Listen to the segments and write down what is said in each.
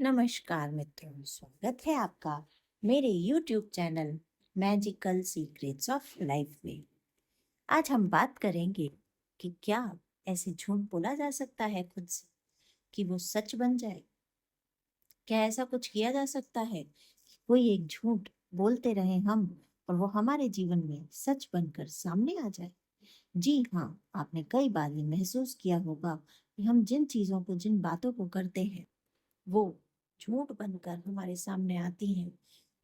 नमस्कार मित्रों, स्वागत है आपका मेरे YouTube channel magical secrets of life में। आज हम बात करेंगे कि क्या ऐसे झूठ बोला जा सकता है खुद से कि वो सच बन जाए। क्या ऐसा कुछ किया जा सकता है कि कोई एक झूठ बोलते रहे हम और वो हमारे जीवन में सच बनकर सामने आ जाए। जी हाँ, आपने कई बार ये महसूस किया होगा कि हम जिन चीजों को, जिन बातों को करते हैं वो झूठ बनकर हमारे सामने आती हैं,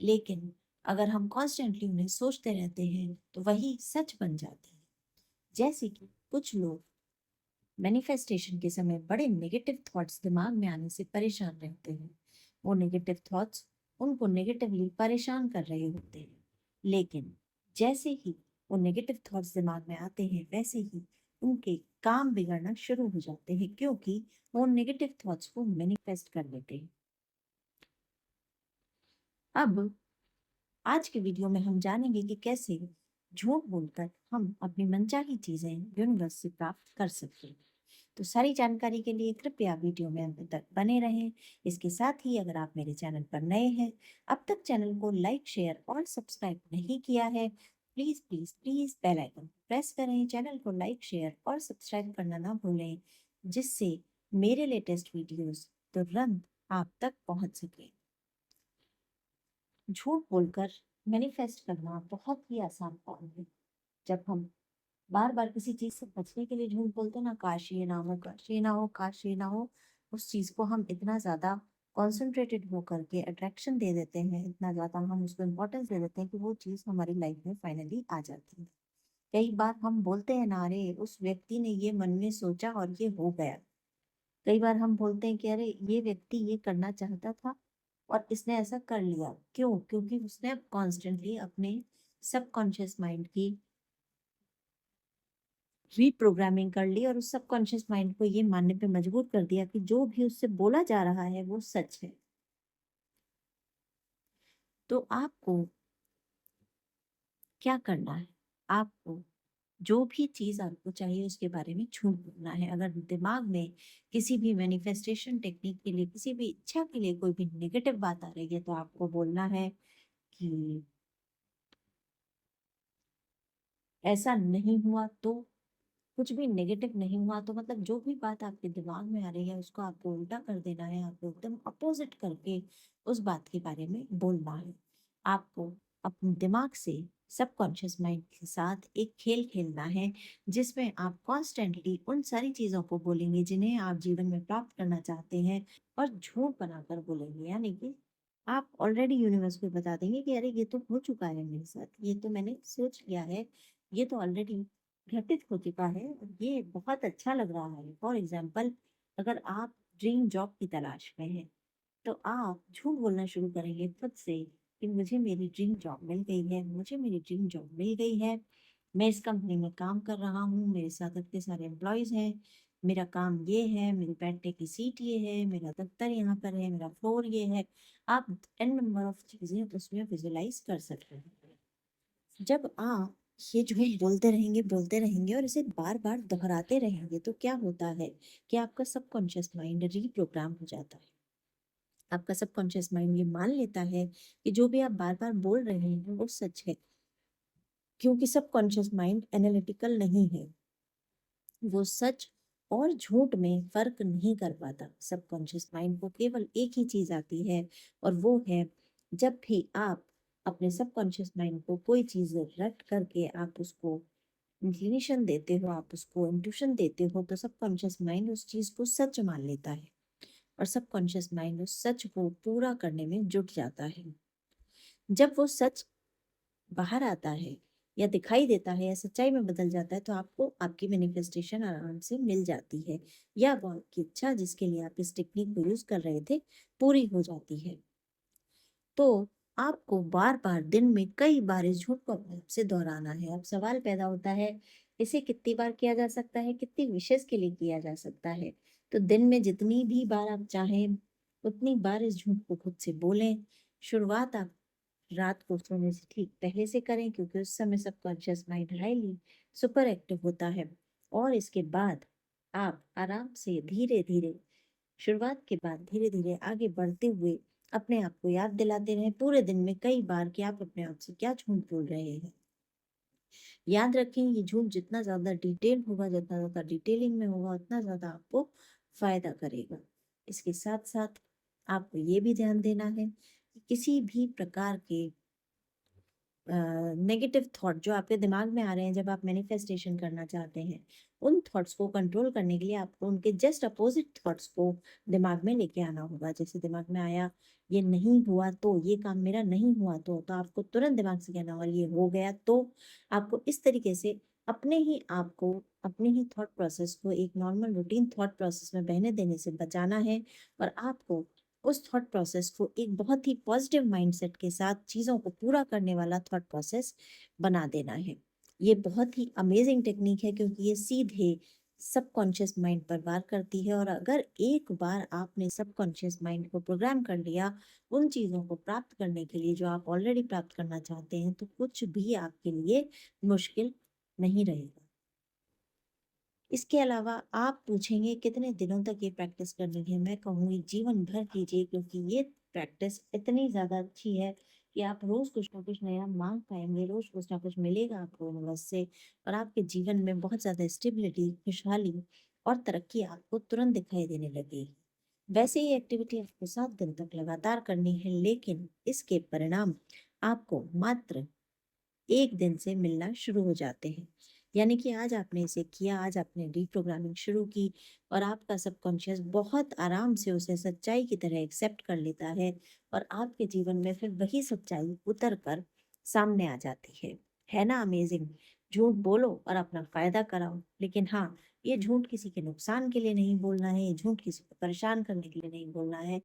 लेकिन अगर हम कॉन्स्टेंटली उन्हें सोचते रहते हैं तो वही सच बन जाते हैं। जैसे कि कुछ लोग मैनिफेस्टेशन के समय बड़े नेगेटिव थॉट्स दिमाग में आने से परेशान रहते हैं। वो नेगेटिव थॉट्स उनको नेगेटिवली परेशान कर रहे होते हैं, लेकिन जैसे ही वो नेगेटिव थॉट्स दिमाग में आते हैं वैसे ही उनके काम बिगड़ना शुरू हो जाते हैं, क्योंकि वो नेगेटिव थॉट्स को मैनिफेस्ट कर लेते हैं। अब आज के वीडियो में हम जानेंगे कि कैसे झूठ बोलकर हम अपनी मनचाही चीजें यूनिवर्स से प्राप्त कर सकते हैं। तो सारी जानकारी के लिए कृपया वीडियो में अंत तक बने रहें। इसके साथ ही अगर आप मेरे चैनल पर नए हैं, अब तक चैनल को लाइक, शेयर और सब्सक्राइब नहीं किया है, please please please bell icon press करें। चैनल को लाइक, शेयर और सब्सक्राइब करना ना भूलें, जिससे मेरे लेटेस्ट वीडियोस तुरंत आप तक पहुंच सके। झूठ बोलकर मैनिफेस्ट करना बहुत ही आसान काम है। जब हम बार बार किसी चीज से बचने के लिए झूठ बोलते हैं ना, काश ये ना हो, काश ये ना हो, काश ये ना हो, उस चीज को हम इतना ज्यादा कॉन्सेंट्रेटेड होकर के अट्रैक्शन दे देते हैं, इतना ज्यादा हम उसको इम्पोर्टेंस दे देते हैं कि वो चीज हमारी लाइफ में फाइनली आ जाती है। कई बार हम बोलते हैं ना, अरे उस व्यक्ति ने ये मन में सोचा और ये हो गया। कई बार हम बोलते हैं कि अरे ये व्यक्ति ये करना चाहता था और इसने ऐसा कर लिया। क्यों? क्योंकि उसने अब कॉन्स्टेंटली अपने सबकॉन्शियस माइंड की रीप्रोग्रामिंग कर ली और उस सबकॉन्शियस माइंड को ये मानने पे मजबूर कर दिया कि जो भी उससे बोला जा रहा है वो सच है। तो आपको क्या करना है? आपको जो भी चीज आपको चाहिए उसके बारे में झूठ बोलना है। अगर दिमाग में किसी भी मैनिफेस्टेशन टेक्निक के लिए, किसी भी इच्छा के लिए कोई भी नेगेटिव बात आ रही है तो आपको बोलना है कि ऐसा नहीं हुआ। तो कुछ भी नेगेटिव नहीं हुआ तो मतलब जो भी बात आपके दिमाग में आ रही है उसको आपको उल्टा कर देना है, आपको एकदम अपोजिट करके उस बात के बारे में बोलना है। आपको अपने दिमाग से, सबकॉन्शियस माइंड के साथ एक खेल खेलना है, जिसमें आप कॉन्स्टेंटली उन सारी चीजों को बोलेंगे जिन्हें आप जीवन में प्राप्त करना चाहते हैं, और झूठ बनाकर बोलेंगे। यानी कि आप ऑलरेडी यूनिवर्स को बता देंगे कि अरे ये तो हो चुका है मेरे साथ, ये तो मैंने सोच लिया है, ये तो ऑलरेडी घटित हो चुका है, ये बहुत अच्छा लग रहा है। फॉर एग्जाम्पल, अगर आप ड्रीम जॉब की तलाश में हैं तो आप झूठ बोलना शुरू करेंगे खुद से कि मुझे मेरी ड्रीम जॉब मिल गई है, मुझे मेरी ड्रीम जॉब मिल गई है, मैं इस कंपनी में काम कर रहा हूँ, मेरे साथ इतने सारे एम्प्लॉयज हैं, मेरा काम ये है, मेरी बैठने की सीट ये है, मेरा दफ्तर यहाँ पर है, मेरा फ्लोर ये है। आप एन नंबर ऑफ चीजें उसमें विजुलाइज कर सकते हैं। जब आप ये झूठ बोलते रहेंगे और इसे बार बार दोहराते रहेंगे तो क्या होता है कि आपका सबकॉन्शियस माइंड रीप्रोग्राम हो जाता है। आपका सबकॉन्शियस माइंड ये मान लेता है कि जो भी आप बार बार बोल रहे हैं वो सच है, क्योंकि सबकॉन्शियस माइंड एनालिटिकल नहीं है। वो सच और झूठ में फर्क नहीं कर पाता। सबकॉन्शियस माइंड को केवल एक ही चीज आती है, और वो है जब भी आप अपने सबकॉन्शियस माइंड को कोई चीज रट करके आप उसको इंक्लिनेशन देते हो, आप उसको इंट्यूशन देते हो, तो सबकॉन्शियस माइंड उस चीज को सच मान लेता है और सबकॉन्शियस माइंड उस सच को पूरा करने में जुट जाता है। जब वो सच बाहर आता है या दिखाई देता है या सच्चाई में बदल जाता है तो आपको आपकी मैनिफेस्टेशन आराम से मिल जाती है, या वो आपकी इच्छा जिसके लिए आप इस टेक्निक को यूज कर रहे थे पूरी हो जाती है। तो आपको बार बार दिन में कई बार इस झूठ को अपने आप से दोहराना है। अब सवाल पैदा होता है, इसे कितनी बार किया जा सकता है, कितनी विशेष के लिए किया जा सकता है? तो दिन में जितनी भी बार आप चाहें उतनी बार इस झूठ को खुद से बोलें। शुरुआत आप रात को सोने से ठीक पहले से करें, क्योंकि उस समय subconscious mind highly super active होता है। और इसके बाद आप आराम से धीरे धीरे शुरुआत के बाद धीरे-धीरे आगे बढ़ते हुए अपने आप को याद दिलाते रहें पूरे दिन में कई बार कि आप अपने आप से क्या झूठ बोल रहे हैं। याद रखें ये झूठ जितना ज़्यादा डिटेल होगा, जितना ज़्यादा डिटेलिंग में होगा, उतना ज़्यादा आपको फ़ायदा करेगा। इसके साथ-साथ आपको ये भी ध्यान देना है कि किसी भी प्रकार के नेगेटिव थॉट जो आपके दिमाग में आ रहे हैं जब आप मैनिफेस्टेशन करना चाहते हैं, उन थॉट्स को कंट्रोल करने के लिए आपको उनके जस्ट अपोजिट थॉट्स को दिमाग में लेके आना होगा। जैसे दिमाग में आया ये नहीं हुआ तो, ये काम मेरा नहीं हुआ तो आपको तुरंत दिमाग से कहना होगा ये हो गया तो। आपको इस तरीके से अपने ही आप को, अपने ही थॉट प्रोसेस को एक नॉर्मल रूटीन थॉट प्रोसेस में बहने देने से बचाना है और आपको उस थॉट प्रोसेस को एक बहुत ही पॉजिटिव माइंडसेट के साथ चीज़ों को पूरा करने वाला थॉट प्रोसेस बना देना है। ये बहुत ही अमेजिंग टेक्निक है क्योंकि ये सीधे सबकॉन्शियस माइंड पर वार करती है और अगर एक बार आपने सबकॉन्शियस माइंड को प्रोग्राम कर लिया उन चीज़ों को प्राप्त करने के लिए जो आप ऑलरेडी प्राप्त करना चाहते हैं, तो कुछ भी आपके लिए मुश्किल नहीं रहेगा। इसके अलावा आप पूछेंगे कितने दिनों तक ये प्रैक्टिस करनी है? मैं कहूँगी जीवन भर कीजिए क्योंकि ये प्रैक्टिस इतनी ज़्यादा अच्छी है कि आप रोज़ कुछ ना कुछ नया माँग पाएँगे, रोज़ कुछ ना कुछ मिलेगा आपको यूनिवर्स से और आपके जीवन में बहुत ज़्यादा स्टेबिलिटी, खुशहाली और तरक्की आपको तुरंत दिखाई देने लगेगी। वैसे ये एक्टिविटी आपको 7 दिन तक लगातार करनी है, लेकिन इसके परिणाम आपको मात्र 1 दिन से मिलना शुरू हो जाते हैं। यानी कि आज आपने इसे किया, आज आपने रीप्रोग्रामिंग शुरू की और आपका सबकॉन्शियस बहुत आराम से उसे सच्चाई की तरह एक्सेप्ट कर लेता है और आपके जीवन में फिर वही सच्चाई उतर कर सामने आ जाती है। है ना अमेजिंग? झूठ बोलो और अपना फ़ायदा कराओ, लेकिन हाँ, ये झूठ किसी के नुकसान के लिए नहीं बोलना है, ये झूठ किसी को परेशान करने के लिए नहीं बोलना है।